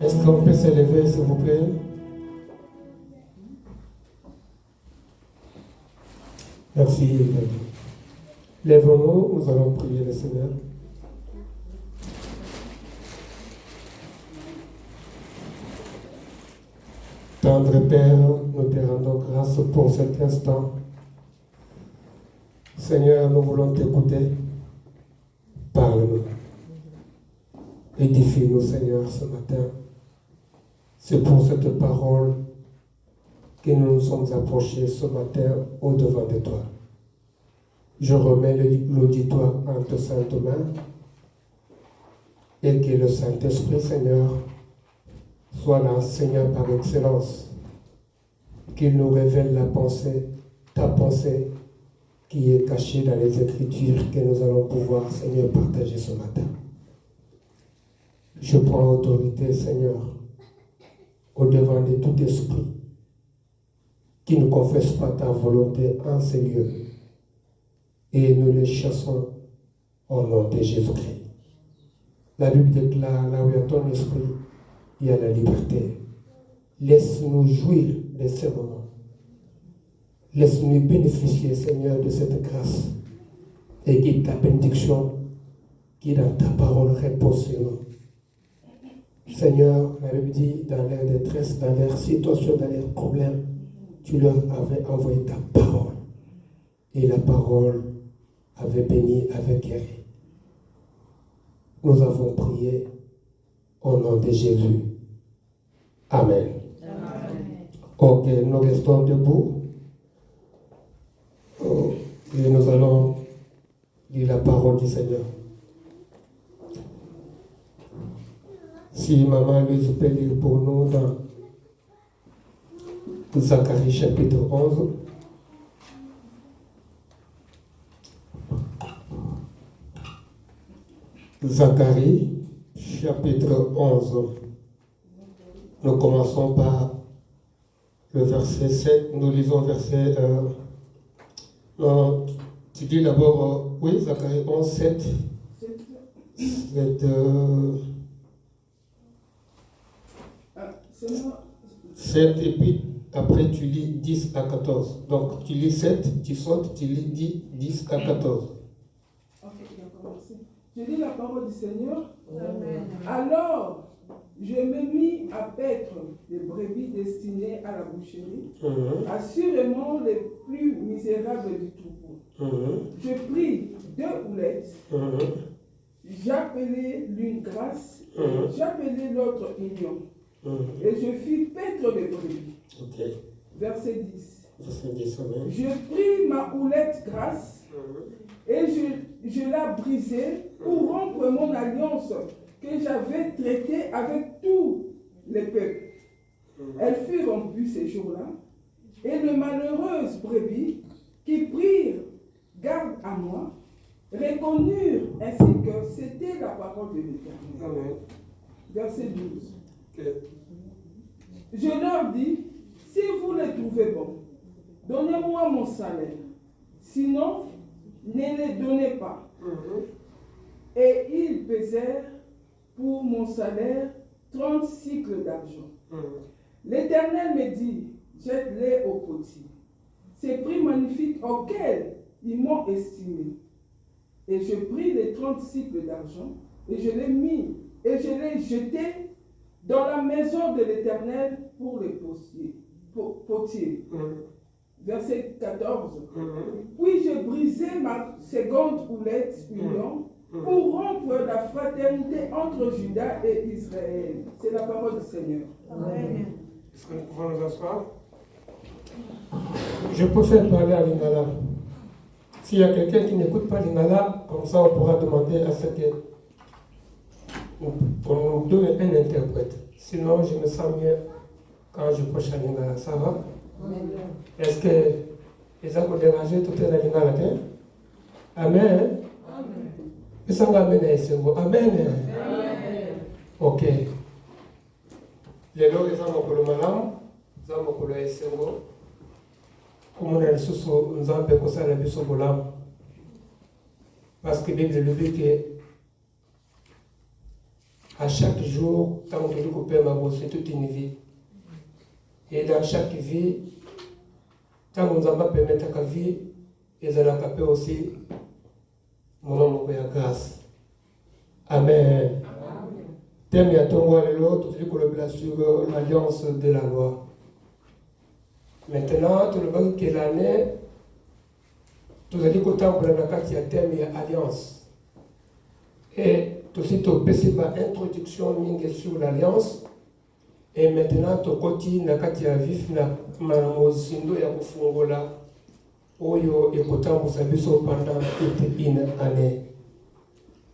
Est-ce qu'on peut se lever, s'il vous plaît? Merci. Lèvons-nous, nous allons prier le Seigneur. Tendre Père, nous te rendons grâce pour cet instant. Seigneur, nous voulons t'écouter. Parle-nous. Édifie-nous, Seigneur, ce matin. C'est pour cette parole que nous nous sommes approchés ce matin au-devant de toi. Je remets l'auditoire en tes saintes mains et que le Saint-Esprit, Seigneur, soit l'enseignant par excellence, qu'il nous révèle la pensée, ta pensée, qui est cachée dans les Écritures que nous allons pouvoir, Seigneur, partager ce matin. Je prends autorité, Seigneur, au-devant de tout esprit qui ne confesse pas ta volonté en ces lieux, et nous les chassons au nom de Jésus-Christ. La Bible déclare, là où il y a ton esprit, il y a la liberté. Laisse-nous jouir de ces moments. Laisse-nous bénéficier, Seigneur, de cette grâce. Et que ta bénédiction, qui dans ta parole repose sur nous. Seigneur, la Bible dit, dans leur détresse, dans leur situation, dans leurs problèmes, tu leur avais envoyé ta parole. Et la parole avait béni, avait guéri. Nous avons prié au nom de Jésus. Amen. Amen. Ok, nous restons debout. Et nous allons lire la parole du Seigneur. Si Maman Louise peut lire pour nous dans Zacharie chapitre 11. Zacharie chapitre 11. Nous commençons par le verset 7. Nous lisons verset... non, tu dis d'abord... oui, Zacharie 11, 7. 7 et puis après tu lis 10 à 14. Donc tu lis 7, tu sautes, tu lis 10 à 14. Ok, je lis la parole du Seigneur. Amen. Alors, je me mis à paître des brebis destinées à la boucherie, assurément les plus misérables du troupeau. Je pris 2 houlettes, j'appelai l'une grâce, j'appelai l'autre union. Et je fis paître les brebis. Okay. Verset 10. Je pris ma houlette grasse et je la brisai pour rompre mon alliance que j'avais traitée avec tous les peuples. Elle fut rompue ces jours-là, et les malheureuses brebis qui prirent garde à moi reconnurent ainsi que c'était la parole de l'Éternel. Verset 12. Okay. Je leur dis, si vous les trouvez bons, donnez-moi mon salaire. Sinon, ne les donnez pas. Et ils pesèrent pour mon salaire 30 cycles d'argent. L'Éternel me dit, jette-les au potier. Ces prix magnifiques auxquels ils m'ont estimé. Et je pris les 30 cycles d'argent et je les mis et je les jetai dans la maison de l'Éternel pour les potiers. Verset 14. Puis je brisai ma seconde houlette union pour rompre la fraternité entre Juda et Israël. C'est la parole du Seigneur. Amen. Est-ce que nous pouvons nous asseoir? Je préfère parler à l'Ingala. S'il y a quelqu'un qui n'écoute pas l'Ingala, comme ça on pourra demander à ce qu'on nous donne un interprète. Sinon, je me sens mieux quand je prêche à l'Ingala. Ça va? Est-ce que les gens ont dérangé tout à l'Ingala? Amen. Et ça va amener Amen. Ok. Les lois, les gens ont le malam, les gens ont le esengo. Comme on a le sous, nous avons fait ça la biso bolam. Parce que Bible le dit que À chaque jour, tant que tu peux c'est toute une vie. Et dans chaque vie, tant qu'on va permettre ta vie, et ça va capter aussi mon nom de grâce. Amen. Thème y a ton roi et l'autre, tu dis sur l'alliance de la loi. Maintenant, tu le vois que l'année, tu as dit qu'au temps pour la carte, il y a thème et alliance. Et tout de suite, tu as une introduction sur l'alliance. Et maintenant, tu continues à faire vif na mamozindo ya kufungola oyo ekotambo sabiso pendant toute une année.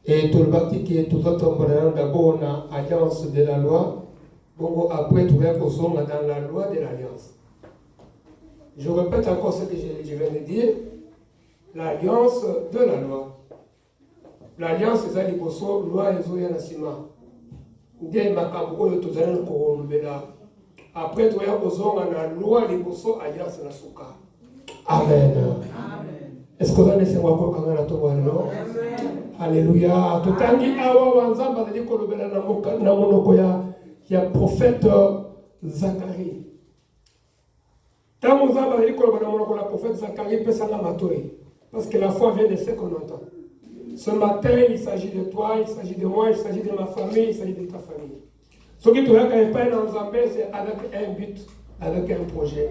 Et tout le bâti qui est tout autre d'abord na alliance de la loi, bon après tu vas dans la loi de l'alliance. Je répète encore ce que je viens de dire, l'alliance de la loi. L'alliance c'est ça les loi et zoya nasima. Après, tu vas besoin de la loi de alliance na suka. Amen. Est-ce que vous avez encore quand la tombe non? Alléluia. Tutangi awa wanzamba de kolobela na monoko ya prophète Zacharie. Tant wanzamba de kolobela na monoko la prophète Zacharie pesa na matoi parce que la foi vient de ce qu'on entend. Ce matin, il s'agit de toi, il s'agit de moi, il s'agit de ma famille, il s'agit de ta famille. Ce qui te regarde pas dans Zambé, c'est avec un but, avec un projet.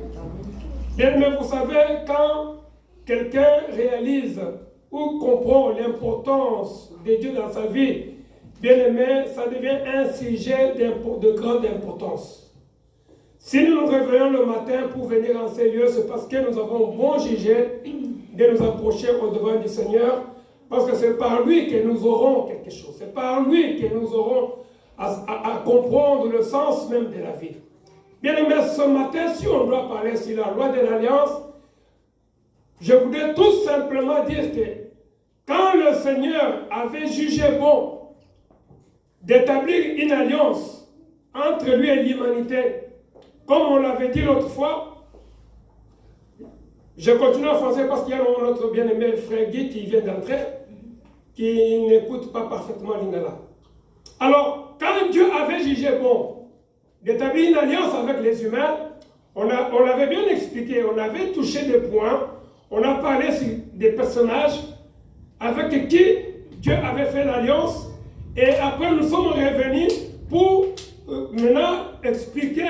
Bien, mais vous savez, quand quelqu'un réalise ou comprend l'importance de Dieu dans sa vie, bien aimé, ça devient un sujet de grande importance. Si nous nous réveillons le matin pour venir en ces lieux, c'est parce que nous avons bon jugé de nous approcher au-devant du Seigneur. Parce que c'est par lui que nous aurons quelque chose. C'est par lui que nous aurons à comprendre le sens même de la vie. Bien aimé, ce matin, si on doit parler sur la loi de l'alliance, je voudrais tout simplement dire que quand le Seigneur avait jugé bon d'établir une alliance entre lui et l'humanité, comme on l'avait dit l'autre fois, je continue en français parce qu'il y a notre bien-aimé frère Guy qui vient d'entrer, qui n'écoute pas parfaitement l'ingala. Alors, quand Dieu avait jugé bon d'établir une alliance avec les humains, on l'avait bien expliqué, on avait touché des points, on a parlé sur des personnages avec qui Dieu avait fait l'alliance, et après nous sommes revenus pour maintenant expliquer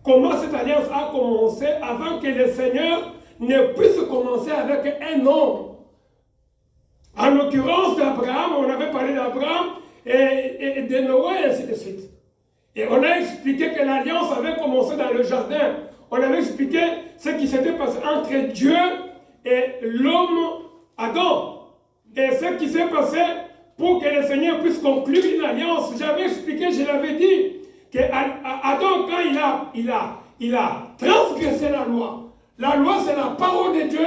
comment cette alliance a commencé avant que le Seigneur ne puisse commencer avec un homme. En l'occurrence d'Abraham, on avait parlé d'Abraham et de Noé et ainsi de suite. Et on a expliqué que l'alliance avait commencé dans le jardin. On avait expliqué ce qui s'était passé entre Dieu et l'homme Adam. Et ce qui s'est passé pour que le Seigneur puisse conclure une alliance. J'avais expliqué, je l'avais dit, que Adam, quand il a transgressé la loi c'est la parole de Dieu.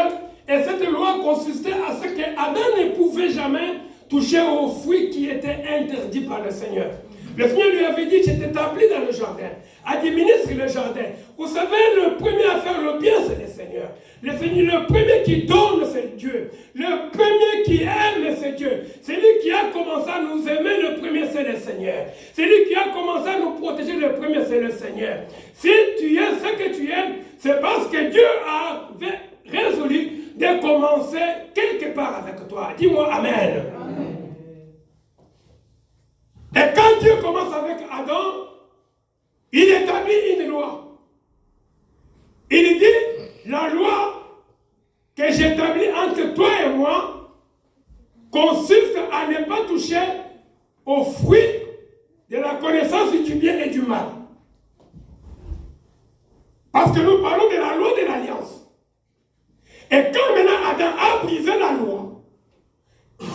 Et cette loi consistait à ce qu'Adam ne pouvait jamais toucher aux fruits qui étaient interdits par le Seigneur. Le Seigneur lui avait dit, je t'établis dans le jardin, administre le jardin. Vous savez, le premier à faire le bien, c'est le Seigneur. Le premier qui donne, c'est Dieu. Le premier qui aime, c'est Dieu. C'est lui qui a commencé à nous aimer, le premier, c'est le Seigneur. C'est lui qui a commencé à nous protéger, le premier, c'est le Seigneur. Si tu es ce que tu aimes, c'est parce que Dieu avait résolu de commencer quelque part avec toi. Dis-moi Amen. Amen. Et quand Dieu commence avec Adam, il établit une loi. Il dit, la loi que j'établis entre toi et moi consiste à ne pas toucher aux fruits de la connaissance du bien et du mal. Parce que nous parlons de la loi de l'alliance. Et quand maintenant Adam a brisé la loi,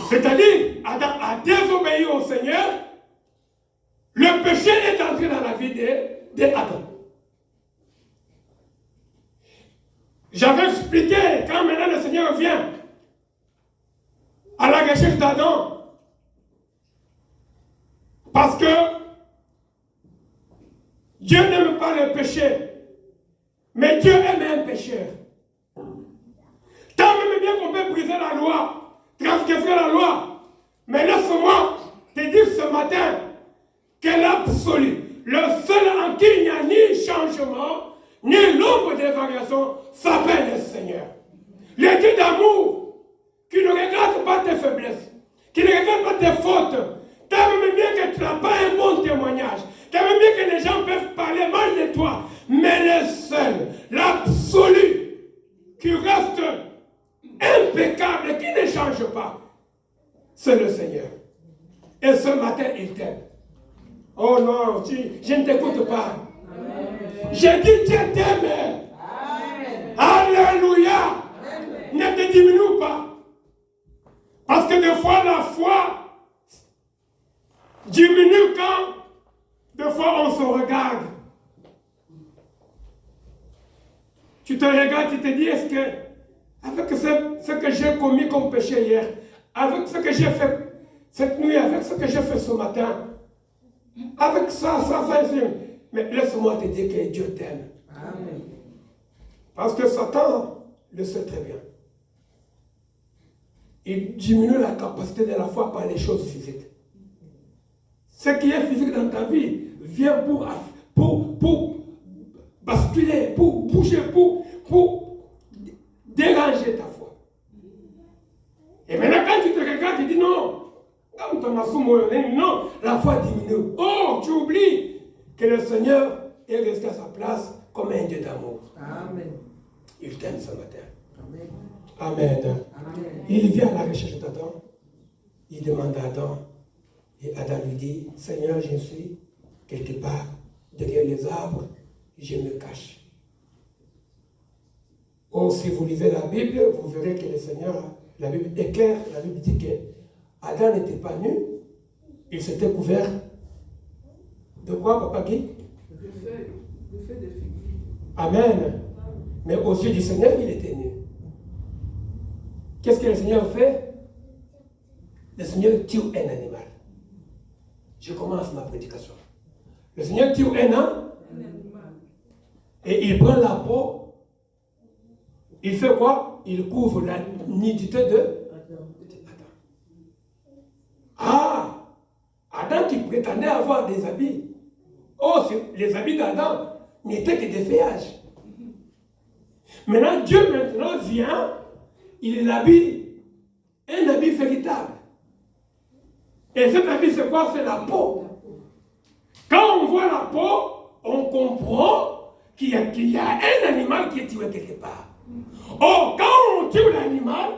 c'est-à-dire Adam a désobéi au Seigneur, le péché est entré dans la vie d'Adam. J'avais expliqué quand maintenant le Seigneur vient à la recherche d'Adam, parce que Dieu n'aime pas le péché, mais Dieu aime un pécheur. Tant même bien qu'on peut briser la loi, transgresser la loi, mais laisse-moi te dire ce matin que l'absolu, le seul en qui il n'y a ni changement, ni l'ombre de variation, s'appelle le Seigneur. Le Dieu d'amour, qui ne regarde pas tes faiblesses, qui ne regarde pas tes fautes. T'aimes bien que tu n'as pas un bon témoignage. T'aimes bien que les gens peuvent parler mal de toi. Mais le seul, l'absolu, qui reste impeccable, qui ne change pas, c'est le Seigneur. Et ce matin, il t'aime. Oh non, je ne t'écoute pas. J'ai dit Dieu t'aime. Alléluia. Ne te diminue pas. Parce que des fois, la foi diminue quand, des fois, on se regarde. Tu te regardes, tu te dis, est-ce que, avec ce que j'ai commis comme péché hier, avec ce que j'ai fait cette nuit, avec ce que j'ai fait ce matin, avec ça, mais laisse-moi te dire que Dieu t'aime. Amen. Parce que Satan le sait très bien. Il diminue la capacité de la foi par les choses physiques. Ce qui est physique dans ta vie vient pour basculer, pour bouger, pour déranger ta foi. Et maintenant, quand tu te regardes, tu dis non. Non, la foi diminue. Oh, tu oublies que le Seigneur est resté à sa place comme un Dieu d'amour. Amen. Il t'aime ce matin. Amen. Amen. Amen. Il vient à la recherche d'Adam. Il demande à Adam. Et Adam lui dit, Seigneur, je suis quelque part derrière les arbres, je me cache. Oh, si vous lisez la Bible, vous verrez que le Seigneur, la Bible est claire, la Bible dit que Adam n'était pas nu, il s'était couvert de quoi, Papa Guy? De feuilles de figuier. Amen. Mais aux yeux du Seigneur, il était nu. Qu'est-ce que le Seigneur fait? Le Seigneur tue un animal. Je commence ma prédication. Le Seigneur tue un animal. Et il prend la peau. Il fait quoi? Il couvre la nudité de Adam. Ah! Adam qui prétendait avoir des habits. Oh, les habits d'Adam n'étaient que des feuillages. Maintenant, Dieu vient, il l'habille, un habit véritable. Et cet habit, c'est quoi? C'est la peau. Quand on voit la peau, on comprend qu'il y a un animal qui est tué quelque part. Oh, quand on tue l'animal,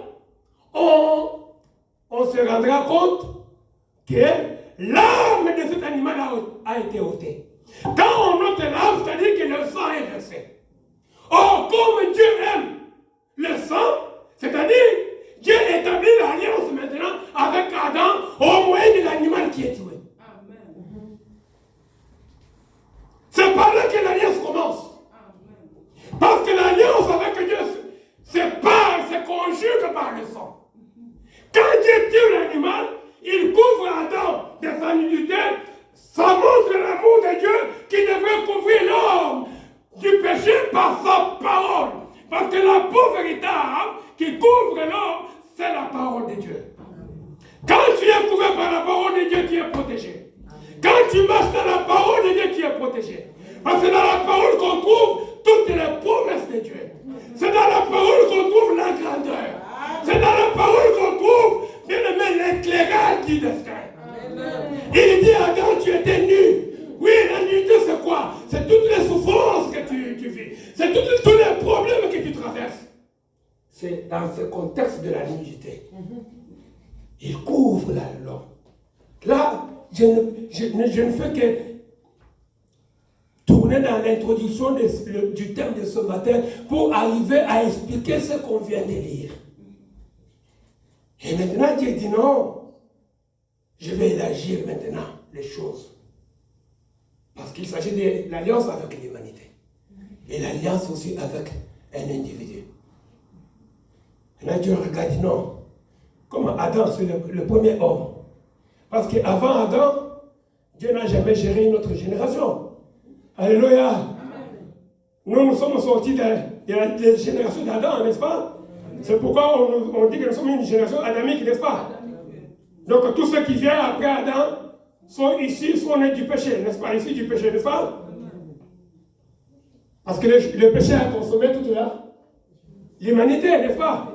on se rendra compte que l'âme de cet animal a été ôtée. Quand on ôte l'âme, c'est-à-dire que le sang est versé. Oh, comme Dieu aime le sang, c'est-à-dire Dieu établit l'alliance maintenant avec Adam au moyen de l'animal qui est tué. Amen. C'est par là que l'alliance commence. Amen. Parce que l'alliance avec Dieu se conjugue par le sang. Quand Dieu tue l'animal, il couvre Adam de sa nudité. Ça montre l'amour de Dieu qui devrait couvrir l'homme du péché par sa parole. Parce que la peau véritable qui couvre l'homme, c'est la parole de Dieu. Quand tu es couvert par la parole de Dieu, tu es protégé. Quand tu marches dans la parole de Dieu, tu es protégé. Parce que dans la parole qu'on trouve toutes les promesses de Dieu. C'est dans la parole qu'on trouve la grandeur. C'est dans la parole qu'on trouve, bien aimé, l'éclairage du destin. Il dit à Adam, tu étais nu. Oui, la nudité, c'est quoi? C'est toutes les souffrances que tu vis. C'est tous les problèmes que tu traverses. C'est dans ce contexte de la nudité. Il couvre l'homme. Là, je ne fais que tourner dans l'introduction du thème de ce matin pour arriver à expliquer ce qu'on vient de lire. Et maintenant, Dieu dit non. Je vais élargir maintenant les choses. Parce qu'il s'agit de l'alliance avec l'humanité. Et l'alliance aussi avec un individu. Maintenant, Dieu regarde, dit non. Comme Adam, c'est le premier homme. Parce qu'avant Adam, Dieu n'a jamais géré une autre génération. Alléluia. Amen. Nous sommes sortis de la génération d'Adam, n'est-ce pas? C'est pourquoi on dit que nous sommes une génération adamique, n'est-ce pas? Donc tout ce qui vient après Adam, soit ici, soit on est du péché, n'est-ce pas? Ici, du péché, n'est-ce pas? Parce que le péché a consommé toute l'humanité, n'est-ce pas?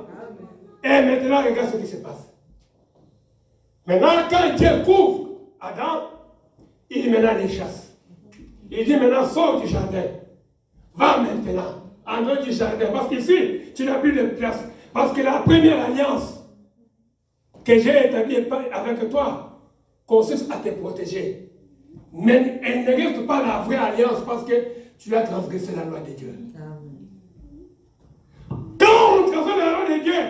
Et maintenant, regarde ce qui se passe. Maintenant, quand Dieu couvre Adam, il maintenant les chasse. Il dit maintenant, sors du jardin. Va maintenant, en dehors du jardin. Parce qu'ici, tu n'as plus de place. Parce que la première alliance que j'ai établie avec toi consiste à te protéger. Mais elle ne reste pas la vraie alliance parce que tu as transgressé la loi de Dieu. Quand on transgresse la loi de Dieu,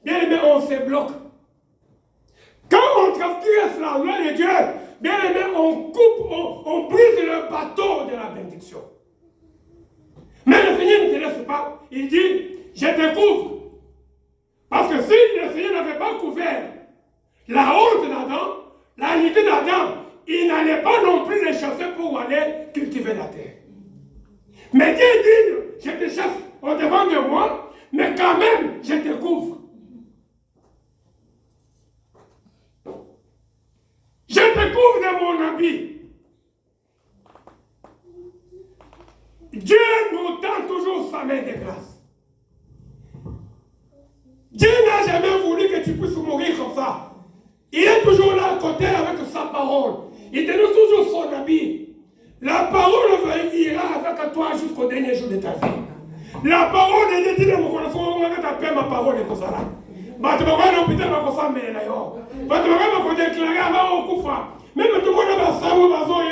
bien aimé, on se bloque. Quand on transgresse la loi de Dieu, bien aimé, on coupe, on brise le bateau de la bénédiction. Mais le Seigneur ne te laisse pas. Il dit, je te couvre. Parce que si le Seigneur n'avait pas couvert la honte d'Adam, la nudité d'Adam, il n'allait pas non plus les chasser pour aller cultiver la terre. Mais Dieu dit, je te chasse au devant de moi, mais quand même, je te couvre. Je te couvre de mon habit. Dieu nous tend toujours sa main de grâce. Dieu n'a jamais voulu que tu puisses mourir comme ça. Il est toujours là à côté avec sa parole. Il te donne toujours son habit. La parole ira avec toi jusqu'au dernier jour de ta vie. La parole de Dieu dit de mon corazon, on va t'appeler ma parole de Kosala. Tu vas voir l'hôpital, tu vas voir mais là, tu vas voir déclarer avant au Koufa. Même tout le monde va savoir, tu vas voir,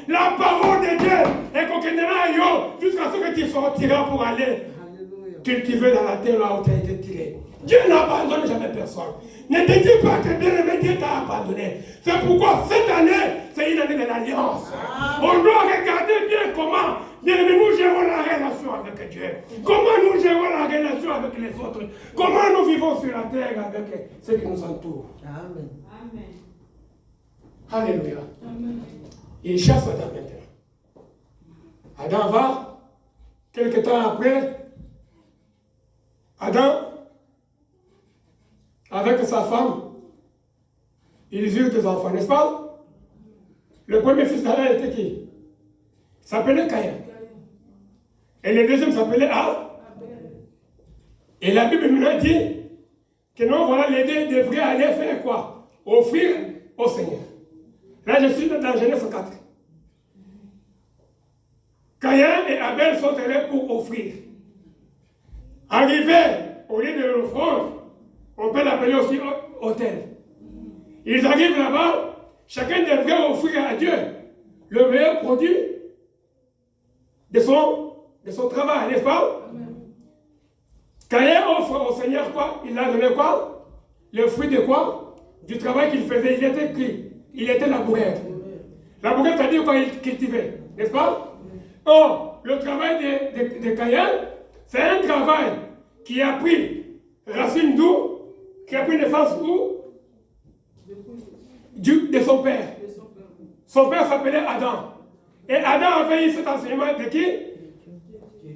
la parole de Dieu est jusqu'à ce que tu sortiras pour aller cultiver dans la terre là où tu as été tiré. Dieu n'abandonne jamais personne. Ne te dis pas que bien aimé Dieu t'a abandonné. C'est pourquoi cette année, c'est une année de l'alliance. On doit regarder bien comment, bien aimé, nous gérons la relation avec Dieu. Comment nous gérons la relation avec les autres. Comment nous vivons sur la terre avec ceux qui nous entourent. Amen. Amen. Alléluia. Amen. Il chasse Adam maintenant. Adam va, quelque temps après, Adam, avec sa femme, ils eurent des enfants, n'est-ce pas? Le premier fils d'Adam était qui? Il s'appelait Caïn. Et le deuxième s'appelait Abel. Et la Bible maintenant dit que non, voilà, les deux devraient aller faire quoi? Offrir au Seigneur. Là, je suis dans Genèse 4. Caïn et Abel sont allés pour offrir. Arrivés au lieu de l'offrande, on peut l'appeler aussi autel. Ils arrivent là-bas, chacun devrait offrir à Dieu le meilleur produit de son travail, n'est-ce pas? Caïn offre au Seigneur quoi? Il a donné quoi? Le fruit de quoi? Du travail qu'il faisait. Il était pris. Il était laboureur. Laboureur, c'est-à-dire quand il cultivait, n'est-ce pas? Or, le travail de Caïn, c'est un travail qui a pris racine d'où? Qui a pris naissance où? De son père. Son père s'appelait Adam. Et Adam avait eu cet enseignement de qui?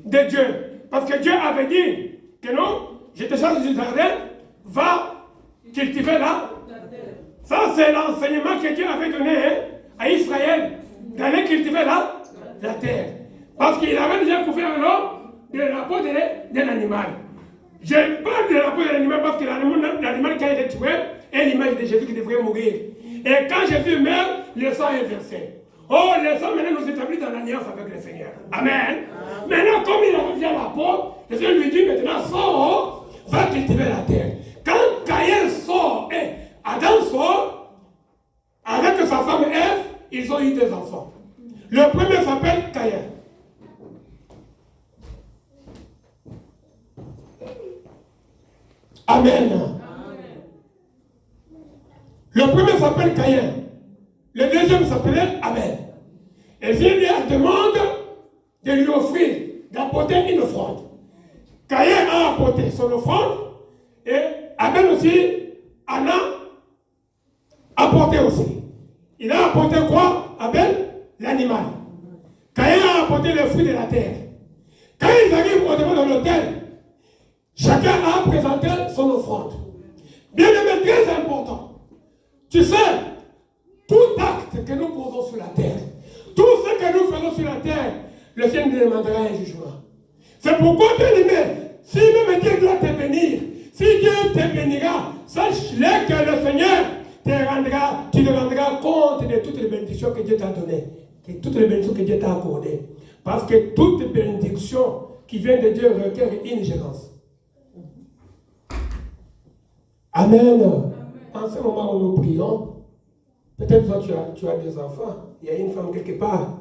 De Dieu. Parce que Dieu avait dit que non, je te charge du jardin, va cultiver là. Ça, c'est l'enseignement que Dieu avait donné à Israël, d'aller cultiver la terre. Parce qu'il avait déjà couvert l'homme de la peau d'un animal. Je parle de la peau de l'animal parce que l'animal qui a été tué est l'image de Jésus qui devrait mourir. Et quand Jésus meurt, le sang est versé. Oh, le sang maintenant nous établit dans l'alliance avec le Seigneur. Amen. Maintenant, comme il revient à la peau, le Seigneur lui dit maintenant, sors, va cultiver la terre. Quand Caïn sort et Adam sort, avec sa femme Ève, ils ont eu des enfants. Le premier s'appelle Caïn. Amen. Le premier s'appelle Caïn. Le deuxième s'appelait Abel. Et Dieu lui demande de lui offrir, d'apporter une offrande. Caïn a apporté son offrande et Abel aussi en a apporté aussi. Il a apporté quoi, Abel? L'animal. Caïn a apporté le fruit de la terre. Quand ils arrivent au devant de l'autel, chacun a présenté son offrande. Bien aimé, très important. Tu sais, tout acte que nous posons sur la terre, tout ce que nous faisons sur la terre, le Seigneur nous demandera un jugement. C'est pourquoi, bien aimé, si même Dieu doit te bénir, si Dieu te bénira, sache-le que le Seigneur tu te rendras compte de toutes les bénédictions que Dieu t'a données, de toutes les bénédictions que Dieu t'a accordées. Parce que toute bénédiction qui vient de Dieu requiert une gérance. Amen. En ce moment où nous prions, peut-être toi tu as des enfants, il y a une femme quelque part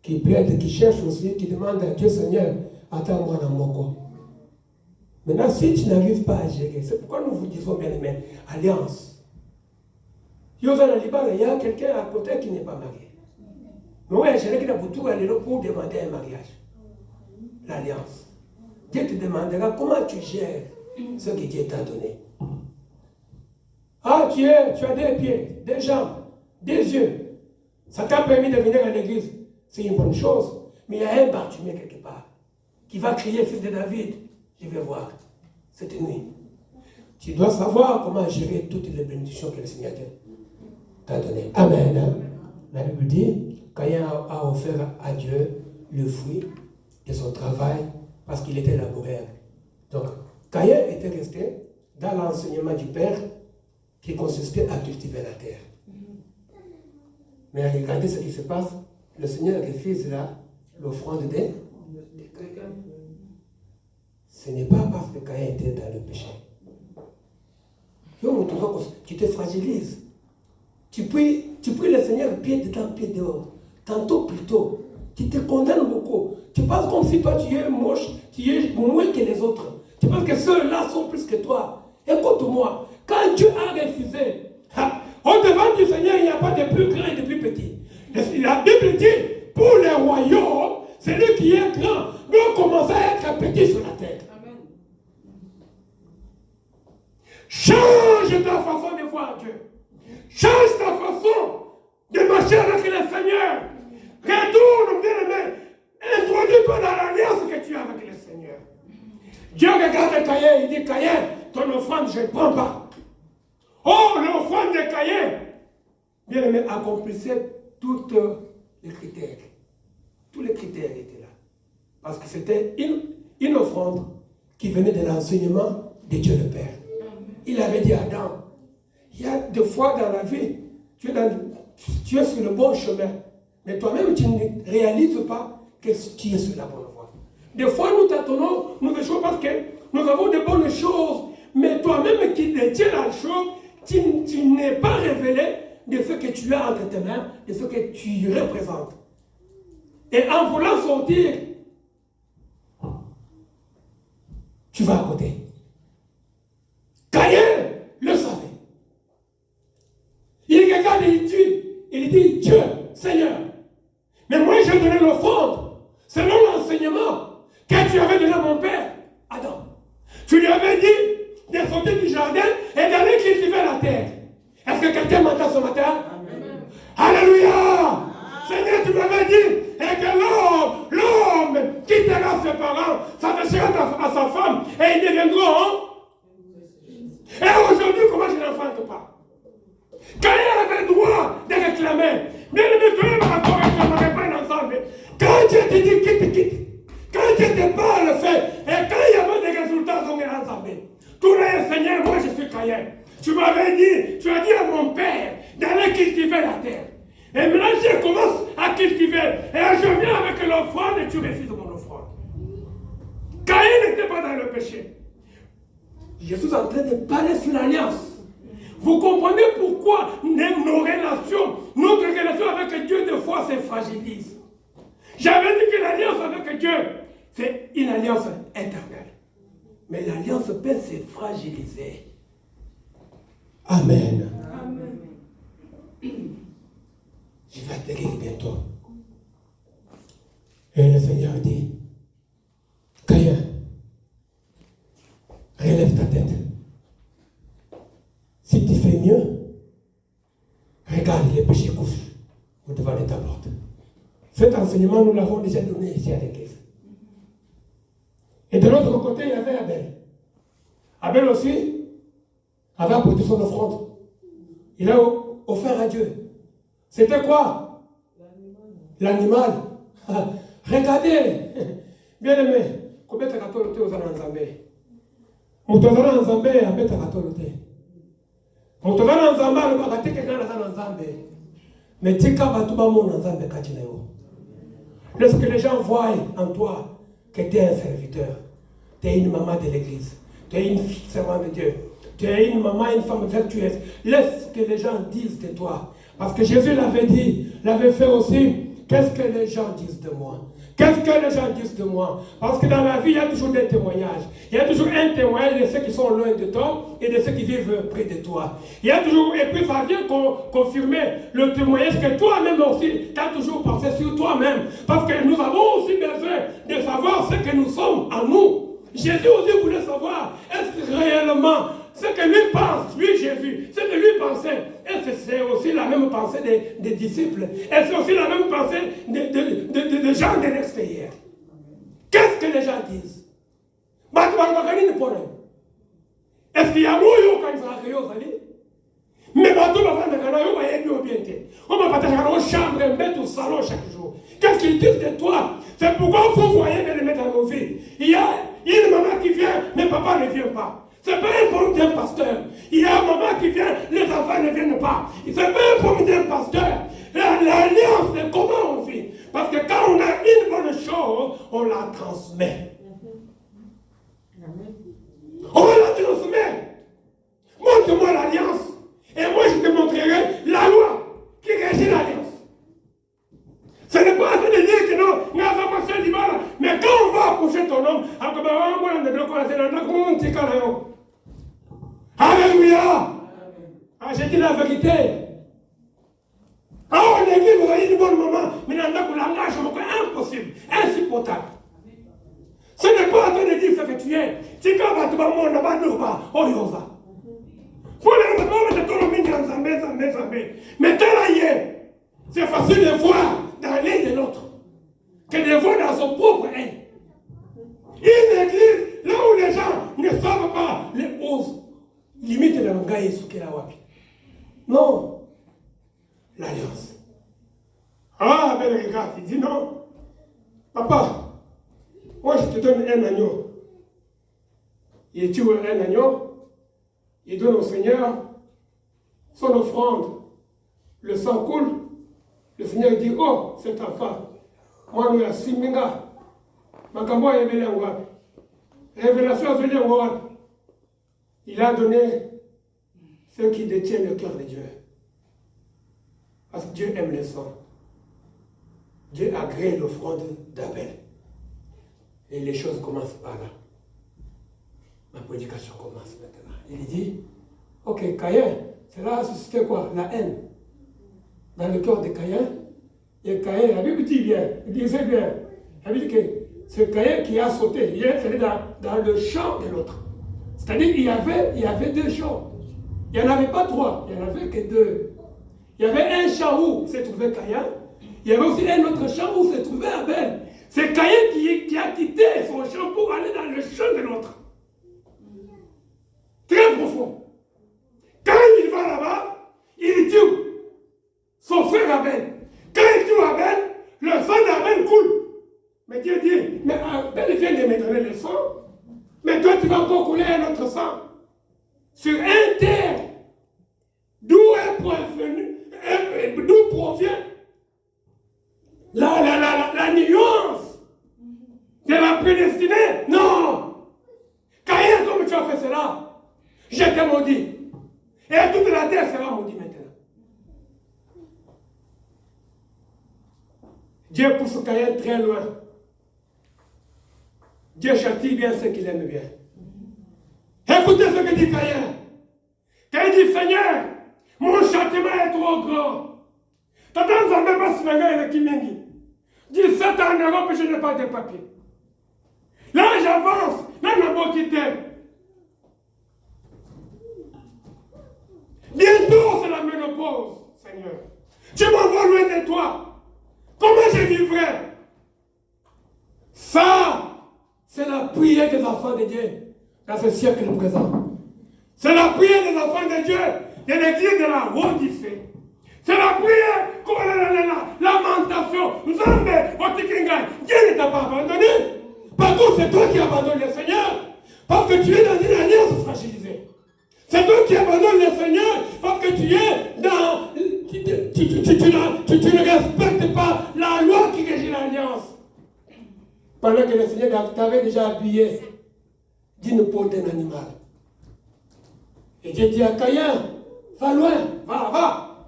qui plaide, qui cherche aussi, qui demande à Dieu, Seigneur, attends-moi dans mon corps. Maintenant, si tu n'arrives pas à gérer, c'est pourquoi nous vous disons bien aimé, alliance. Il y a quelqu'un à côté qui n'est pas marié. Mais oui, je qui aller pour demander un mariage. L'alliance. Dieu te demandera comment tu gères ce que Dieu t'a donné. Ah, tu as des pieds, des jambes, des yeux. Ça t'a permis de venir à l'église. C'est une bonne chose. Mais il y a un Bartimée quelque part qui va crier, fils de David, je vais voir cette nuit. Tu dois savoir comment gérer toutes les bénédictions que le Seigneur t'a données. Amen. La Bible dit, Caïn a offert à Dieu le fruit de son travail parce qu'il était laboureur. Donc, Caïn était resté dans l'enseignement du Père qui consistait à cultiver la terre. Mais regardez ce qui se passe. Le Seigneur refuse l'offrande des Caïn. Ce n'est pas parce que Caïn était dans le péché. Tu te fragilises. Tu pries le Seigneur pied dedans, pied dehors. Tantôt plutôt. Tu te condamnes beaucoup. Tu penses comme si toi tu es moche, tu es moins que les autres. Tu penses que ceux-là sont plus que toi. Écoute-moi. Quand Dieu a refusé, au devant du Seigneur, il n'y a pas de plus grand et de plus petit. La Bible dit, pour les royaumes, celui qui est grand doit commencer à être petit sur la terre. Amen. Change ta façon de voir Dieu. Change ta façon de marcher avec le Seigneur. Retourne, bien-aimé. Introduis-toi dans l'alliance que tu as avec le Seigneur. Dieu regarde Caïn, il dit, Caïn, ton offrande, je ne prends pas. Oh, l'offrande de Caïn, bien-aimé, accomplissait tous les critères. Tous les critères étaient là. Parce que c'était une offrande qui venait de l'enseignement de Dieu le Père. Il avait dit à Adam, il y a des fois dans la vie, tu es sur le bon chemin, mais toi-même tu ne réalises pas que tu es sur la bonne voie. Des fois nous tâtonnons, nous échouons parce que nous avons de bonnes choses, mais toi-même qui détiens la chose, tu n'es pas révélé de ce que tu as entre tes mains, de ce que tu représentes. Et en voulant sortir, tu vas à côté. Caïn le savait. Il regarde et il dit, Dieu, Seigneur, mais moi j'ai donné l'offrande selon l'enseignement que tu avais donné à mon père, Adam. Tu lui avais dit de sortir du jardin et d'aller cultiver la terre. Est-ce que quelqu'un m'entend ce matin? Amen. Alléluia! Seigneur, tu m'avais dit, et que l'homme quittera ses parents, s'attachera à sa femme, et ils deviendront. Et aujourd'hui, comment je n'enfante pas? Caïn avait le droit de réclamer. Bien aimé, toi-même, on ne réclamerait pas ensemble. Quand Dieu te dit quitte, quitte. Quand Dieu te parle, fais. Et quand il y a des résultats, on est ensemble. Tout le Seigneur, moi je suis Caïn. Tu m'avais dit, tu as dit à mon père d'aller cultiver la terre. Et maintenant, je commence à cultiver. Et je viens avec l'offrande et tu refuses mon offrande. Caïn n'était pas dans le péché. Je suis en train de parler sur l'alliance. Vous comprenez pourquoi notre relation avec Dieu, des fois, se fragilise. J'avais dit que l'alliance avec Dieu, c'est une alliance éternelle. Mais l'alliance peut se fragiliser. Amen. Amen. Je vais atterrir bientôt. Et le Seigneur dit, Caïn, relève ta tête. Si tu fais mieux, regarde les péchés couchent au-devant de ta porte. Cet enseignement, nous l'avons déjà donné ici à l'église. Et de l'autre côté, il y avait Abel. Abel aussi avait apporté son offrande. Il a offert à Dieu. C'était quoi? L'animal. Regardez, bien aimé, combien de catholiques aux Anzambé? Moutozana Nzambé, abeta catholique. Moutozana Nzambé, le bagate que dans la Nzambé. Mais tika batuba mon Nzambé kachineo. Lorsque les gens voient en toi que tu es un serviteur, tu es une maman de l'église, tu es une servante de Dieu, tu es une maman, une femme vertueuse, laisse que les gens disent de toi. Parce que Jésus l'avait dit, l'avait fait aussi. Qu'est-ce que les gens disent de moi? Qu'est-ce que les gens disent de moi? Parce que dans la vie, il y a toujours des témoignages. Il y a toujours un témoignage de ceux qui sont loin de toi et de ceux qui vivent près de toi. Il y a toujours, et puis ça vient confirmer le témoignage que toi-même aussi, tu as toujours pensé sur toi-même. Parce que nous avons aussi besoin de savoir ce que nous sommes en nous. Jésus aussi voulait savoir, est-ce que réellement, ce que lui pense, lui Jésus, ce que lui pensait, et c'est aussi la même pensée des disciples, et c'est aussi la même pensée des gens de l'extérieur. Qu'est-ce que les gens disent? Est-ce qu'il y a moyen quand ils sont arrivés? Mais on va partager nos chambres, mettre au salon chaque jour. Qu'est-ce qu'ils disent de toi? C'est pourquoi il faut voir les mettre dans nos vies. Il y a une maman qui vient, mais papa ne vient pas. C'est pas un problème d'un pasteur. Il y a un maman qui vient, les enfants ne viennent pas. C'est pas un problème d'un pasteur. L'alliance, c'est comment on vit. Parce que quand on a une bonne chose, on la transmet. On la transmet. Montre-moi l'alliance. Et moi, je te montrerai la loi qui régit l'alliance. Ce n'est pas à te dire que non, nous avons passé le mal. Mais quand on va approcher ton homme, alléluia. Ah, j'ai dit la vérité. Ah, en église, vous voyez une bonne maman, mais dans le langage, c'est impossible, insupportable. Ce n'est pas à toi de dire ce que tu es. Si quand tu vas mon là-bas, oh, yosa. Mais c'est facile de voir dans l'un de l'autre que de voir dans son propre aile. Une église, là où les gens ne savent pas les oses, limite de l'angaï et la wapi. Non. L'alliance. Ah, ben regarde, il dit non. Papa, moi je te donne un agneau. Il tue un agneau. Il donne au Seigneur son offrande. Le sang coule. Le Seigneur dit, oh, cet enfant, moi, nous, la siminga. Makambo a révélé en Wab. Révélation a venu en Wab. Il a donné ceux qui détiennent le cœur de Dieu. Parce que Dieu aime le sang. Dieu a créé l'offrande d'Abel. Et les choses commencent par là. Ma prédication commence maintenant. Il dit, ok, Caïn, cela a suscité quoi? La haine. Dans le cœur de Caïn. Et Caïn, la Bible dit bien, il disait bien, elle dit que c'est Caïn qui a sauté, il est allé dans le champ de l'autre. C'est-à-dire qu'il y avait deux champs. Il n'y en avait pas trois, il n'y en avait que deux. Il y avait un champ où se trouvait Caïn, il y avait aussi un autre champ où se trouvait Abel. C'est Caïn qui a quitté son champ pour aller dans le champ de l'autre. Très profond. Quand il va là-bas, il tue son frère Abel. Quand il tue Abel, le sang d'Abel coule. Mais Dieu dit, mais Abel vient de me donner le sang. Mais toi, tu vas encore couler un autre sang. Sur un terre, d'où provient la nuance de la prédestinée. Non. Caïn, comme tu as fait cela, je t'ai maudit. Et toute la terre sera maudite maintenant. Dieu pousse Caïn très loin. Dieu châtie bien ceux qu'il aime bien. Écoutez ce que dit Caïn. Caïn dit, Seigneur, mon châtiment est trop grand. Tata Nzambe pas si la qui m'ingi. Dis 7 ans en Europe et je n'ai pas de papier. Là j'avance, là je n'ai pas quitté. Bientôt c'est la ménopause, Seigneur. Tu m'envoies loin de toi. Comment je vivrai? Ça, c'est la prière des enfants de Dieu dans ce siècle présent. C'est la prière des enfants de Dieu, de l'église de la Odyssée. C'est la prière, la lamentation. Dieu ne t'a pas abandonné. Par contre, c'est toi qui abandonnes le Seigneur. Parce que tu es dans une alliance fragilisée. C'est toi qui abandonnes le Seigneur parce que tu es dans... Tu ne respectes pas la loi qui régit l'alliance. Pendant que le Seigneur t'avait déjà habillé d'une peau d'un animal. Et Dieu dit à Caïn, va loin, va.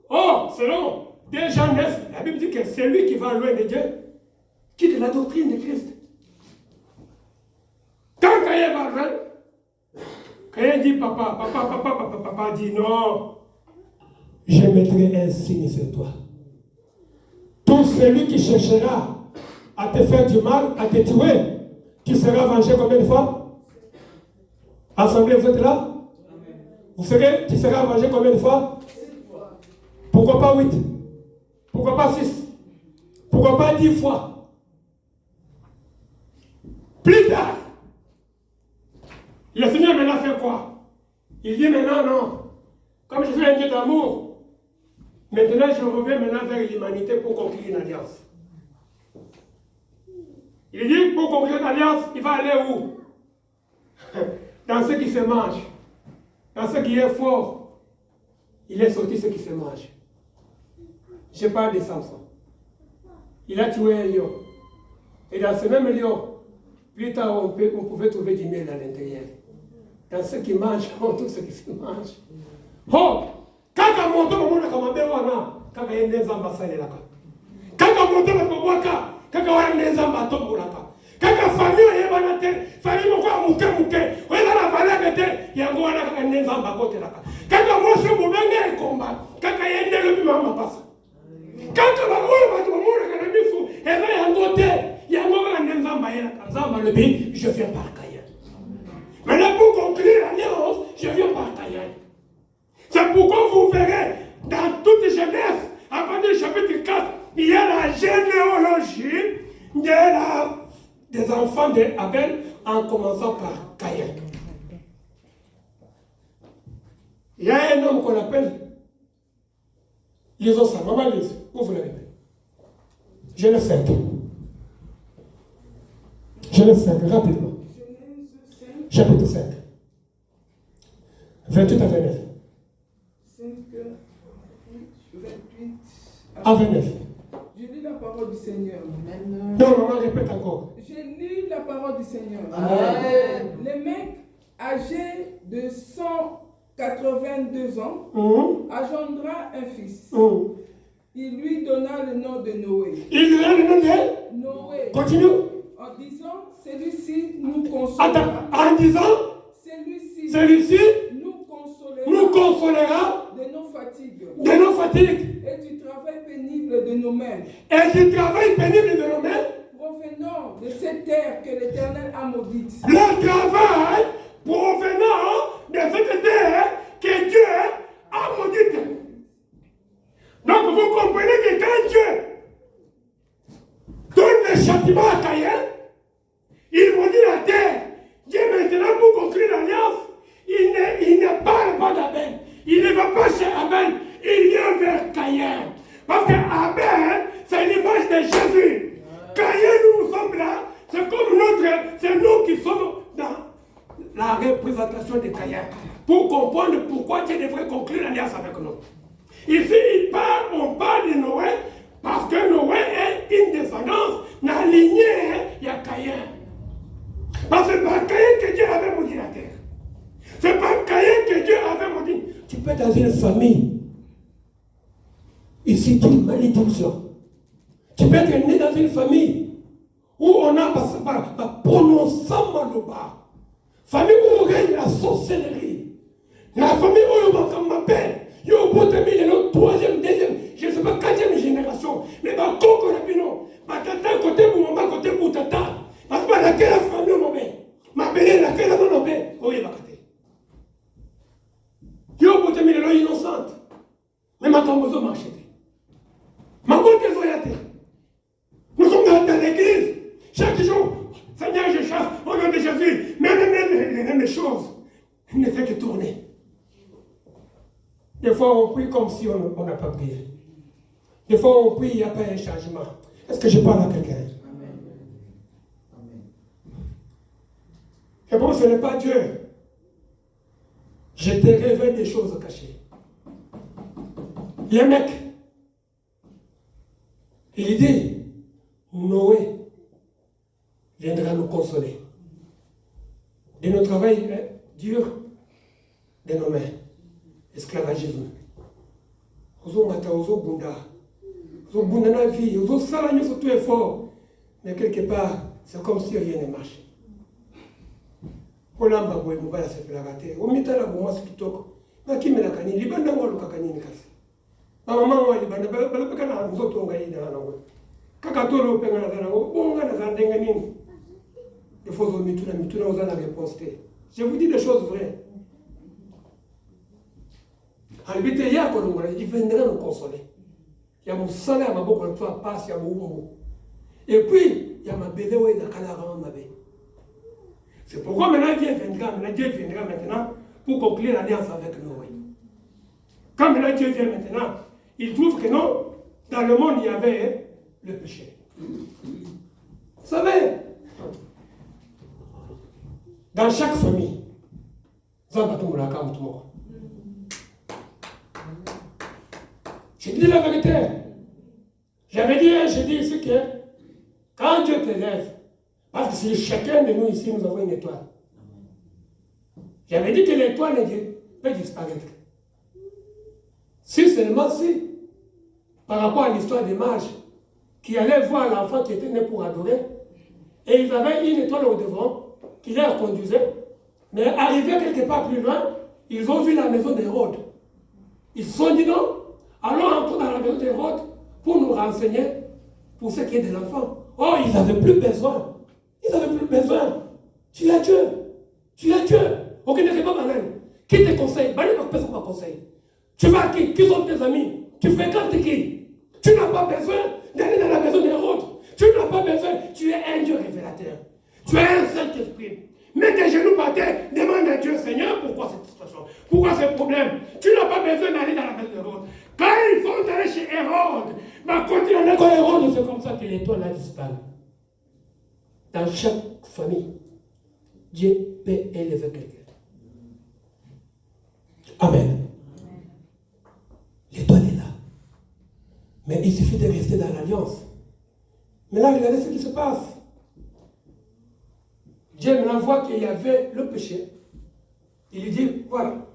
Oh, selon 2 Jean 9, la Bible dit que c'est lui qui va loin de Dieu, quitte la doctrine de Christ. Quand Caïn va loin, Caïn dit papa dit non. Je mettrai un signe sur toi. Tout celui qui cherchera à te faire du mal, à te tuer, tu seras vengé combien de fois? Assemblée, vous êtes là? Tu seras vengé combien de fois? Pourquoi pas 8? Pourquoi pas 6? Pourquoi pas 10 fois? Plus tard, le Seigneur maintenant fait quoi? Il dit maintenant non. Comme je suis un Dieu d'amour, maintenant je reviens maintenant vers l'humanité pour conclure une alliance. Il dit pour conclure une alliance, il va aller où? Dans ce qui se mange. Dans ce qui est fort. Il est sorti ce qui se mange. Je parle de Samson. Il a tué un lion. Et dans ce même lion, plus tard, on pouvait trouver du miel à l'intérieur. Dans ce qui mange, on trouve ce qui se mange. Oh! Quand on monte, on a commandé, quand il y a des ambassades là. Quand on monte, on a commandé, quand il y a des ambassades là. Quand la famille est banate, famille moko muke, on a la valeur de yango wana kaka des ambassades là. Quand on mange, on a un combat. Quand il y a des gens qui passent. Quand on va je viens par Caïn. Maintenant, pour conclure l'alliance, je viens par Caïn. C'est pourquoi vous verrez dans toute Genèse, à partir du chapitre 4, il y a la généalogie des enfants d'Abel en commençant par Caïn. Il y a un homme qu'on appelle lisons ça, maman lise, où vous l'avez? Genèse 5. Genèse 5, rapidement. Chapitre 5. 28 à 29. 5, 28 à 29. Je lis la parole du Seigneur. Non, maman, répète encore. Je lis la parole du Seigneur. Amen. Les mecs âgés de 182 ans engendra un fils. Il lui donna le nom de Noé. Il lui donna le nom de Noé. Continue. En disant, celui-ci nous consolera. Attends, en disant, celui-ci nous consolera de nos fatigues. De nos fatigues. Et du travail pénible de nos mains. Et du travail pénible de nos mains. Provenant de cette terre que l'Éternel a maudite. Le travail provenant de cette terre que Dieu a maudite. Donc vous comprenez que quand Dieu donne le châtiment à Caïn, il maudit la terre. Dieu maintenant pour conclure l'alliance, il ne parle pas d'Abel. Il ne va pas chez Abel, il vient vers Caïn. Parce que Abel, c'est l'image de Jésus. Caïn, nous sommes là, c'est comme c'est nous qui sommes dans la représentation de Caïn. Pour comprendre pourquoi Dieu devrait conclure l'alliance avec nous. Ici, on parle de Noé, parce que Noé est une descendance dans la lignée de Caïn. Parce que c'est par Caïn que Dieu avait maudit la terre. C'est par Caïn que Dieu avait maudit. Tu peux être dans une famille. Ici, tu une malédiction. Tu peux être né dans une famille où on a passé par prononçant le bas. Famille où règne la sorcellerie. La famille où on m'appelle. Yo, au de notre troisième, deuxième, je ne sais pas, 4e génération. Mais par contre, non. Par tata, côté pour maman, côté pour tata. Parce que laquelle famille on m'appelle. M'appelle laquelle on m'appelle. Oh, il va quitter. Yo, au de l'eau innocente. Mais ma tombe, m'a acheté. Ma bonne désolée. Nous sommes dans l'église. Chaque jour, Seigneur, je chasse au nom de Jésus. Même les mêmes choses. Il ne fait que tourner. Des fois, on prie comme si on n'a pas prié. Des fois, on prie, il n'y a pas un changement. Est-ce que je parle à quelqu'un? Et bon, ce n'est pas Dieu. Je te révèle des choses cachées. Les mecs, il dit, Noé viendra nous consoler de nos travail dur de nos mains. Esclavagisme. Ozo mata, ozo bunda. Ozo bunda na vie, ozo salagno sur tout effort. Mais quelque part, c'est comme si rien ne marche. Olamba boy mobala se plagate. Omitala bo mwasi kitoko. Na kimela kanini libanda ngolo kakanini kasi. Mama mama libanda bala pekana nzoto ngai na ngo. Kaka tolo pengana na ngo. Bonga na zandenga nini. Il faut que mituna oza la réponse. Je vous dis des choses vraies. Albite yako longora, il viendra nous consoler. Il y a mon salaire, ma beaucoup de fois passe, il y a mon mot. Et puis, il y a ma bébé, il y a ma bébé. C'est pourquoi maintenant Dieu viendra maintenant pour conclure l'alliance avec Noé. Quand maintenant Dieu vient maintenant, il trouve que non, dans le monde il y avait le péché. Vous savez, dans chaque famille, je dis la vérité. J'avais dit, je dis ici que quand Dieu te lève, parce que si chacun de nous ici, nous avons une étoile. J'avais dit que l'étoile de Dieu peut disparaître. Si seulement si, par rapport à l'histoire des mages, qui allaient voir l'enfant qui était né pour adorer, et ils avaient une étoile au devant, qui les conduisait, mais arrivés quelque part plus loin, ils ont vu la maison d'Hérode. Ils se sont dit non, allons entrer dans la maison d'Hérode pour nous renseigner pour ce qui est de l'enfant. Oh, ils n'avaient plus besoin. Ils n'avaient plus besoin. Tu es Dieu. Tu es Dieu. Ok, n'est pas malin. Qui te conseille? Personne ne te conseille. Tu vas à qui? Qui sont tes amis? Tu fréquentes qui? Tu n'as pas besoin d'aller dans la maison d'Hérode. Tu n'as pas besoin. Tu es un Dieu révélateur. Tu es un Saint-Esprit. Mets tes genoux par terre, demande à Dieu, Seigneur, pourquoi cette situation? Pourquoi ce problème? Tu n'as pas besoin d'aller dans la maison d'Hérode. Quand ils sont allés chez Hérode, quand il en est dans Hérode, c'est comme ça que l'étoile a disparu. Dans chaque famille, Dieu peut élever quelqu'un. Amen. L'étoile est là. Mais il suffit de rester dans l'alliance. Maintenant, regardez ce qui se passe. Dieu maintenant voit qu'il y avait le péché. Il lui dit, voilà.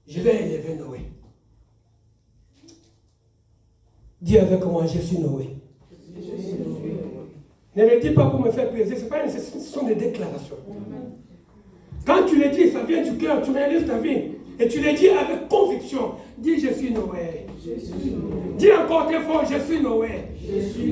Je vais élever Noé. Dis avec moi, je suis Noé. Ne le dis pas pour me faire plaisir, ce sont des déclarations. Quand tu le dis, ça vient du cœur, tu réalises ta vie. Et tu le dis avec conviction. Dis, je suis Noé. Dis encore très fort, je suis Noé.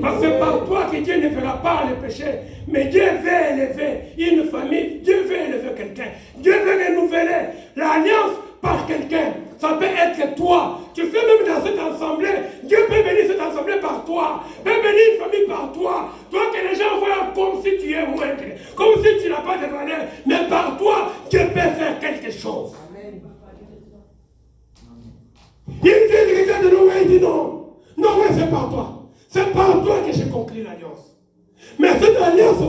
Parce que par toi que Dieu ne fera pas le péché, mais Dieu veut élever une famille, Dieu veut élever quelqu'un. Dieu veut renouveler l'alliance par quelqu'un. Ça peut être toi. Tu fais même dans cette assemblée, Dieu peut bénir cette assemblée par toi. Peut bénir une famille par toi. Toi que les gens voient comme si tu es moindre, comme si tu n'as pas de valeur. Mais par toi, Dieu peut faire quelque chose. Il dit, il regarde Noé, il dit non. Noé, c'est par toi. C'est par toi que j'ai conclu l'alliance. Mais cette alliance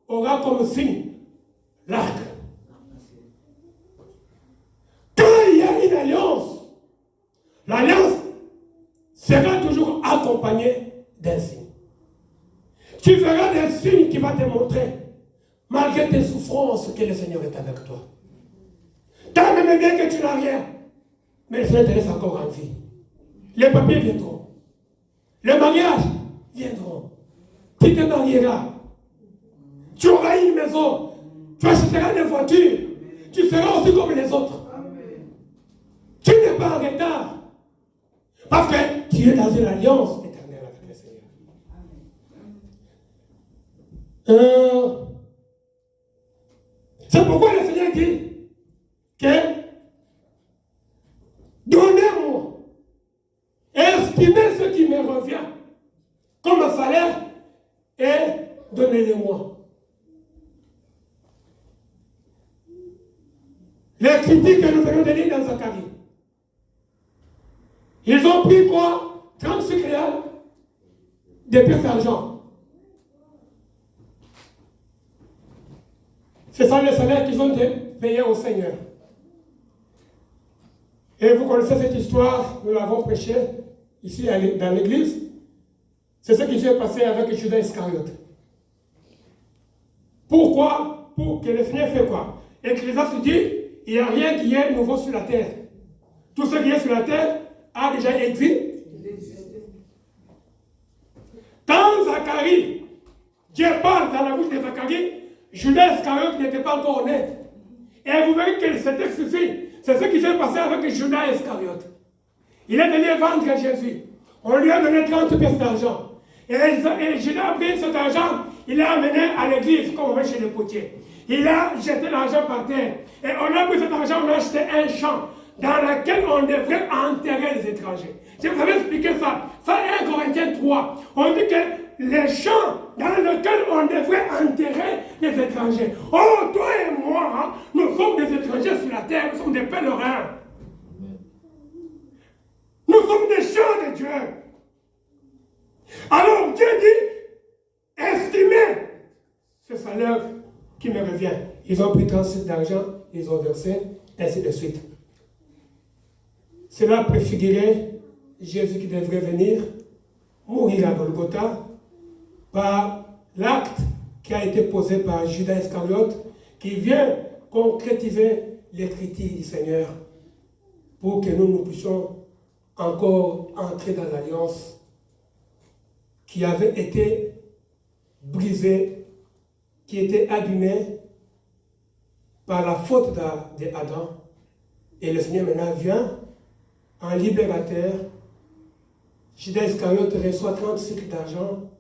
aura comme signe l'arc. Quand il y a une alliance, l'alliance sera toujours accompagnée d'un signe. Tu verras des signes qui vont te montrer, malgré tes souffrances, que le Seigneur est avec toi. T'as même bien que tu n'as rien, mais le Seigneur te laisse encore en vie. Les papiers viendront. Les mariages viendront. Tu te marieras. Tu auras une maison. Tu achèteras des voitures. Tu seras aussi comme les autres. Tu n'es pas en retard. Parce que tu es dans une alliance éternelle avec le Seigneur. C'est pourquoi le Seigneur dit que donnez-moi, estimez ce qui me revient comme un salaire et donnez-le-moi. Les critiques que nous venons de lire dans Zacharie. Ils ont pris quoi? 35 réals des pièces d'argent. C'est ça le salaire qu'ils ont payé au Seigneur. Et vous connaissez cette histoire, nous l'avons prêchée ici dans l'église. C'est ce qui s'est passé avec Judas Iscariote. Pourquoi? Pour que le Seigneur fait quoi? Ecclésiaste dit, il n'y a rien qui est nouveau sur la terre. Tout ce qui est sur la terre a déjà existé. Quand Zacharie, Dieu parle dans la bouche de Zacharie, Judas Iscariote n'était pas encore né. Et vous verrez que ce texte-ci, c'est ce qui s'est passé avec Judas Iscariote. Il est allé vendre Jésus. On lui a donné 30 pièces d'argent. Et Judas a pris cet argent, il l'a amené à l'église, comme on va chez le potier. Il a jeté l'argent par terre. Et on a pris cet argent, on a acheté un champ dans lequel on devrait enterrer les étrangers. Je vous avais expliqué ça. Ça est 1 Corinthiens 3. On dit que les champs dans lesquels on devrait enterrer les étrangers. Oh, toi et moi, hein, nous sommes des étrangers sur la terre, nous sommes des pèlerins. Nous sommes des champs de Dieu. Alors Dieu dit, estimez ce salaire qui me revient. Ils ont pris 36 d'argent, ils ont versé, ainsi de suite. Cela préfigurait Jésus qui devrait venir mourir à Golgotha par l'acte qui a été posé par Judas Iscariote, qui vient concrétiser les critiques du Seigneur pour que nous puissions encore entrer dans l'alliance qui avait été brisée, qui était abîmée par la faute d'Adam. Et le Seigneur maintenant vient en libérateur. Judas Iscariote reçoit 30 cycles d'argent.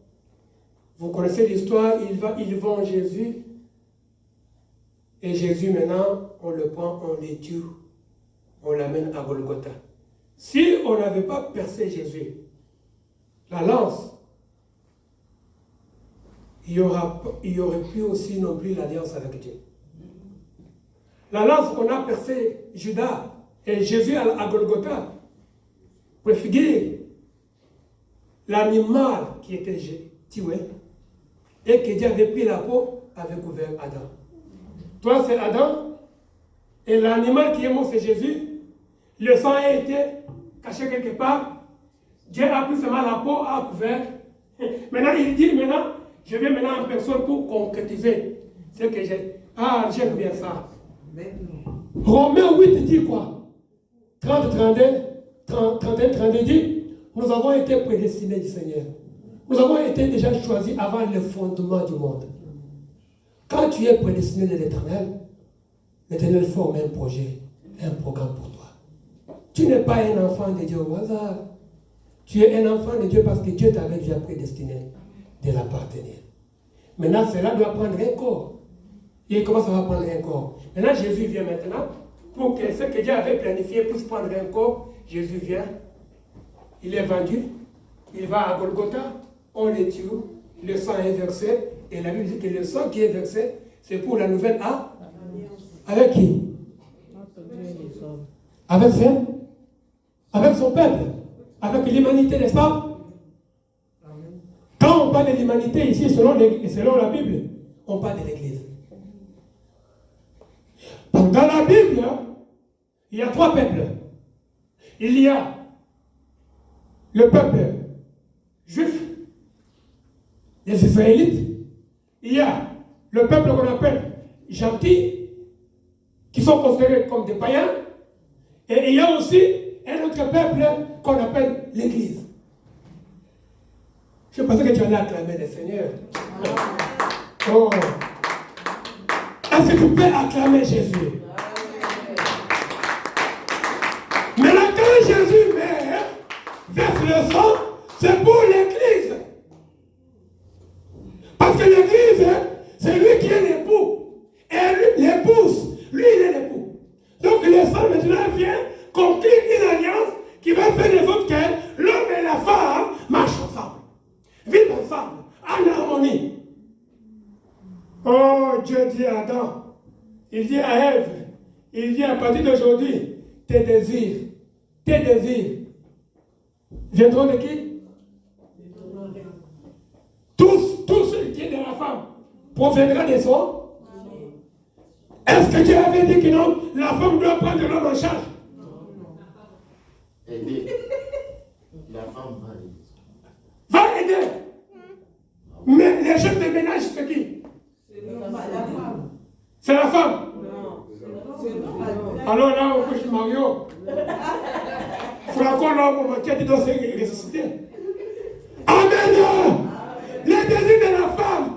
Vous connaissez l'histoire, il vend Jésus. Et Jésus maintenant, on le prend, on le tue. On l'amène à Golgotha. Si on n'avait pas percé Jésus, la lance, il n'y aurait plus aussi non plus l'alliance avec Dieu. La lance qu'on a percée Judas et Jésus à Golgotha préfigure l'animal qui était tué et que Dieu avait pris la peau, avait couvert Adam. Toi, c'est Adam, et l'animal qui est mort, c'est Jésus. Le sang a été caché quelque part. Dieu a pris seulement la peau, a couvert. Maintenant, il dit, je viens maintenant en personne pour concrétiser ce que j'ai. Ah, j'aime bien ça. Romains 8 dit quoi? 31, 32 dit, nous avons été prédestinés du Seigneur. Nous avons été déjà choisis avant le fondement du monde. Quand tu es prédestiné de l'Éternel, l'Éternel forme un projet, un programme pour toi. Tu n'es pas un enfant de Dieu au hasard. Tu es un enfant de Dieu parce que Dieu t'avait déjà prédestiné de l'appartenir. Maintenant, cela doit prendre un corps. Et comment ça va prendre un corps? Maintenant, Jésus vient maintenant pour que ce que Dieu avait planifié puisse prendre un corps. Jésus vient, il est vendu, il va à Golgotha, on le tue, le sang est versé, et la Bible dit que le sang qui est versé, c'est pour la nouvelle A. Avec qui? Avec son peuple, avec l'humanité, n'est-ce pas? Quand on parle de l'humanité ici, selon la Bible, on parle de l'Église. Dans la Bible, il y a 3 peuples. Il y a le peuple juif, les Israélites. Il y a le peuple qu'on appelle gentil, qui sont considérés comme des païens. Et il y a aussi un autre peuple qu'on appelle l'Église. Je pensais que tu allais acclamer le Seigneur. Oh. Est-ce que tu peux acclamer Jésus? Maintenant, quand Jésus meurt, verse le sang, c'est pour l'Église. Parce que l'Église, c'est lui qui est l'époux. Et l'épouse, lui, il est l'époux. Donc le sang maintenant vient conclure une alliance qui va faire de sorte que l'homme et la femme marchent ensemble. Vivent ensemble, en harmonie. Oh, Dieu dit à Adam, il dit à Ève, Il dit à partir d'aujourd'hui, tes désirs viendront de qui? Tout ce qui est de la femme proviendra de son. Est-ce que Dieu avait dit que non, la femme doit prendre l'homme en charge? Aider. La femme va aider. Mais les chefs de ménage, c'est qui? C'est la femme. Alors là, on couche Mario. Franco, l'homme qui a dit doit se ressusciter. Amen. Les désirs de la femme.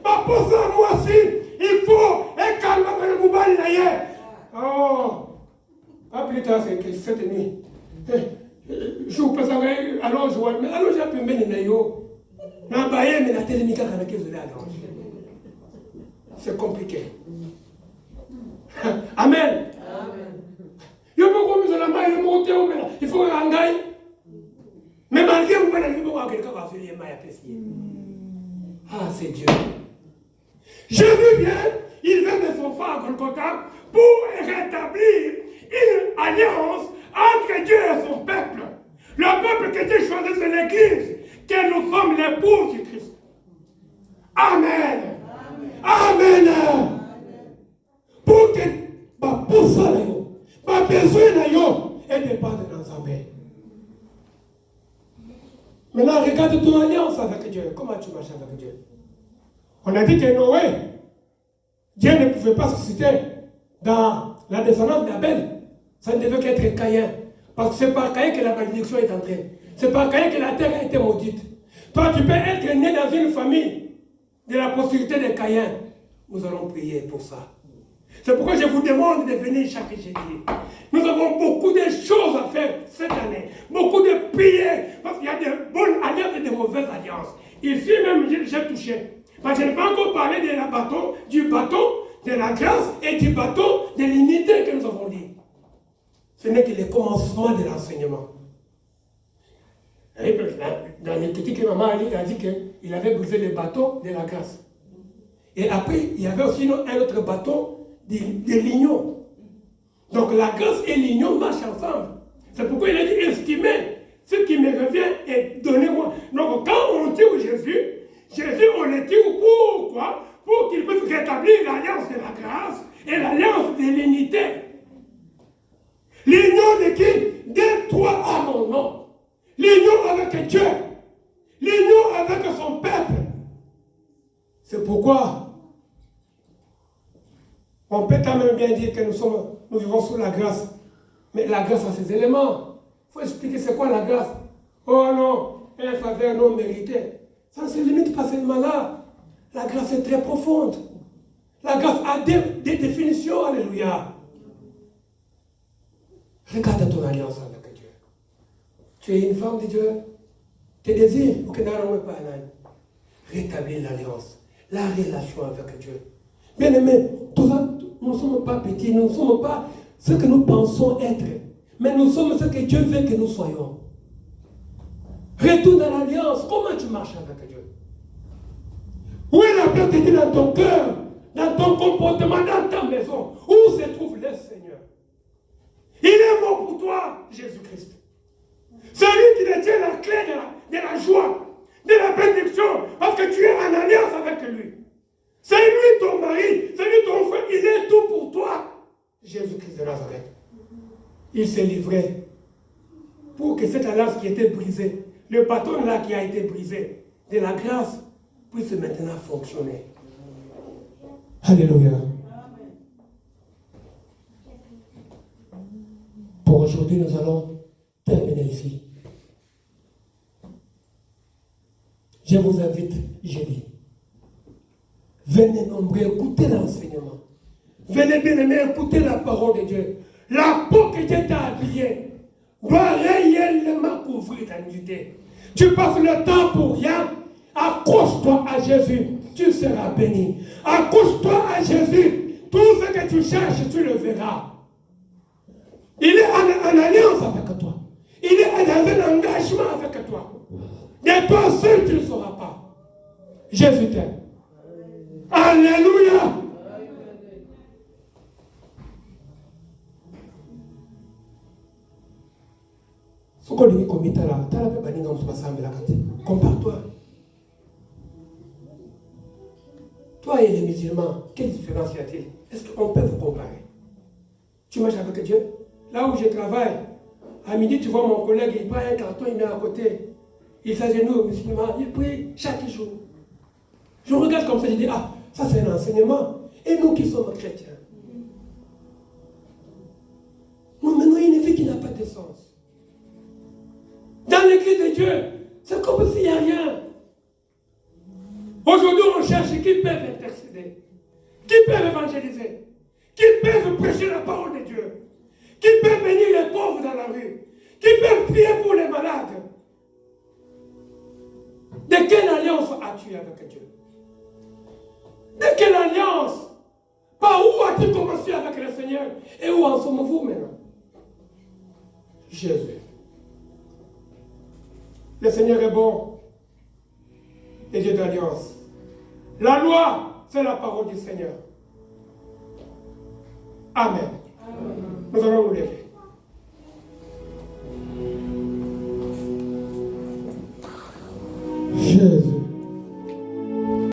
Ma pousse à moi aussi. Il faut un calme avec le moubali d'ailleurs. Oh. Pas plus tard, c'est cette nuit. Je vous passe alors je vois. Mais alors j'ai pu mener nayo. Na baye mais la télémica quand c'est compliqué. Amen. Il faut un gars. Mais malgré vous, quelqu'un va faire les mailles. Ah, c'est Dieu. Jésus vient, il vient de son phare Golgotha pour rétablir une alliance entre Dieu et son peuple. Le peuple que Dieu choisit, c'est l'Église, que nous sommes l'épouse du Christ. Amen. Amen. Pour que pour ça, pas besoin et dépendre de l'ensemble. Maintenant, regarde ton alliance avec Dieu. Comment tu marches avec Dieu? On a dit que Noé, Dieu ne pouvait pas susciter dans la descendance d'Abel. Ça ne devait qu'être Caïn. Parce que c'est par Caïn que la malédiction est entrée. C'est par Caïn que la terre a été maudite. Toi, tu peux être né dans une famille de la postérité de Caïn. Nous allons prier pour ça. C'est pourquoi je vous demande de venir chaque jeudi. Nous avons beaucoup de choses à faire cette année. Beaucoup de prières. Parce qu'il y a de bonnes alliances et de mauvaises alliances. Ici même, j'ai touché. Parce que je n'ai pas encore parlé du bâton de la grâce et du bâton de l'unité que nous avons dit. Ce n'est que le commencement de l'enseignement. Dans l'écriture que maman a dit qu'il avait brisé le bâton de la grâce. Et après, il y avait aussi un autre bâton de l'union. Donc la grâce et l'union marchent ensemble. C'est pourquoi il a dit estimez ce qui me revient et donnez-moi. Donc quand on tire Jésus, on le tire pourquoi? Pour qu'il puisse rétablir l'alliance de la grâce et l'alliance de l'unité. L'union de qui? De toi à mon nom. L'union avec Dieu. L'union avec son peuple. C'est pourquoi on peut quand même bien dire que nous vivons sous la grâce. Mais la grâce a ses éléments. Il faut expliquer c'est quoi la grâce. Oh non, un faveur non méritée. Ça ne se limite pas seulement là. La grâce est très profonde. La grâce a des définitions. Alléluia. Regarde ton alliance avec Dieu. Tu es une femme de Dieu. Tes désirs, rétablir l'alliance, la relation avec Dieu. Bien aimé, nous ne sommes pas petits, nous ne sommes pas ce que nous pensons être, mais nous sommes ce que Dieu veut que nous soyons. Retourne à l'alliance. Comment tu marches avec Dieu? Où est la place de Dieu dans ton cœur, dans ton comportement, dans ta maison? Où se trouve le Seigneur? Il est mort pour toi, Jésus-Christ. C'est lui qui détient la clé de la joie, de la bénédiction, parce que tu es en alliance avec lui. C'est lui ton mari, c'est lui ton frère, il est tout pour toi. Jésus-Christ de Nazareth. Il s'est livré pour que cette alliance qui était brisée, le bâton là qui a été brisé, de la grâce, puisse maintenant fonctionner. Alléluia. Pour aujourd'hui, nous allons terminer ici. Je vous invite, jeudi. Venez nombreux écouter l'enseignement. Venez bien aimer écouter la parole de Dieu. La peau que Dieu t'a habillée doit réellement couvrir ta nudité. Tu passes le temps pour rien. Accroche-toi à Jésus, tu seras béni. Accroche-toi à Jésus. Tout ce que tu cherches, tu le verras. Il est en alliance avec toi. Il est dans un engagement avec toi. De toi seul, tu ne sauras pas. Jésus t'aime. Alléluia. Compare-toi. Toi et les musulmans, quelle différence y a-t-il? Est-ce qu'on peut vous comparer? Tu marches avec Dieu? Là où je travaille, à midi, tu vois mon collègue, il prend un carton, il met à côté. Il s'agenouille aux musulmans, il prie chaque jour. Je regarde comme ça, je dis, ah, ça c'est un enseignement. Et nous qui sommes chrétiens, nous menons une vie qui n'a pas de sens. Dans l'église de Dieu, c'est comme s'il n'y a rien. Aujourd'hui, on cherche qui peuvent intercéder, qui peuvent évangéliser, qui peuvent prêcher la parole de Dieu, qui peuvent bénir les pauvres dans la rue, qui peuvent prier pour les malades. De quelle alliance as-tu avec Dieu? De quelle alliance? Par où as-tu commencé avec le Seigneur? Et où en sommes-vous maintenant? Jésus. Le Seigneur est bon et Dieu d'alliance. La loi, c'est la parole du Seigneur. Amen. Amen. Nous allons nous lever. Jésus.